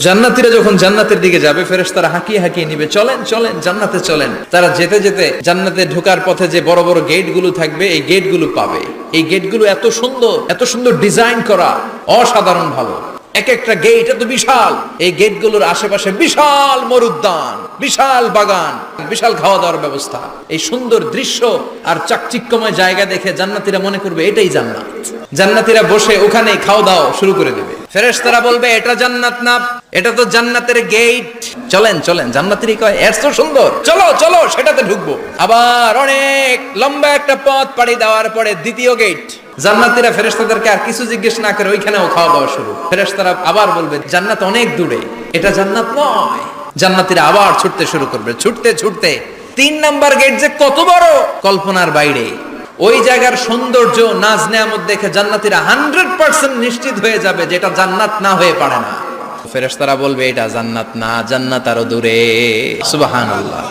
জান্নাতীরা যখন জান্নাতের দিকে যাবে ফেরেশতারা হাঁকিয়ে হাঁকিয়ে নিবে, চলেন চলেন জান্নাতে চলেন। তারা যেতে যেতে জান্নাতে ঢোকার পথে যে বড় বড় গেট গুলো থাকবে এই গেট গুলো পাবে। এই গেট গুলো এত সুন্দর ডিজাইন করা, অসাধারণ ভালো। এক একটা গেট এত বিশাল। এই গেট গুলোর আশেপাশে বিশাল মরুদ্যান, বিশাল বাগান, বিশাল খাওয়া দাওয়ার ব্যবস্থা। এই সুন্দর দৃশ্য আর চাকচিক্যময় জায়গা দেখে জান্নাতীরা মনে করবে এটাই জান্নাত। জান্নাতীরা বসে ওখানে খাওয়া দাওয়া শুরু করে দেবে। ফেরেশতারা বলবে এটা জান্নাত না, এটা তো জান্নাতের গেট। চলেন চলেন, জান্নাতীরা কয় এত সুন্দর, চলো চলো সেটাতে ঢুকবো। আবার অনেক লম্বা একটা পথ পাড়ি দেওয়ার পরে দ্বিতীয় গেট। জান্নাতীরা ফেরেশতাদেরকে আর কিছু জিজ্ঞেস না করে ওইখানেও খাওয়া দাওয়া শুরু। ফেরেশতারা আবার বলবে জান্নাত অনেক দূরে, এটা জান্নাত নয়। জান্নাতীরা আবার ছুটতে শুরু করবে, ছুটতে ছুটতে 3 নাম্বার গেট যে কত বড় কল্পনার বাইরে। ওই জায়গার সৌন্দর্য, নাজ নেয়ামত দেখে জান্নাতীরা 100% নিশ্চিত হয়ে যাবে যে এটা জান্নাত না হয়ে পারে না। ফেরেশতারা বলবে এটা জান্নাত না, জান্নাত আরো দূরে। সুবহানাল্লাহ।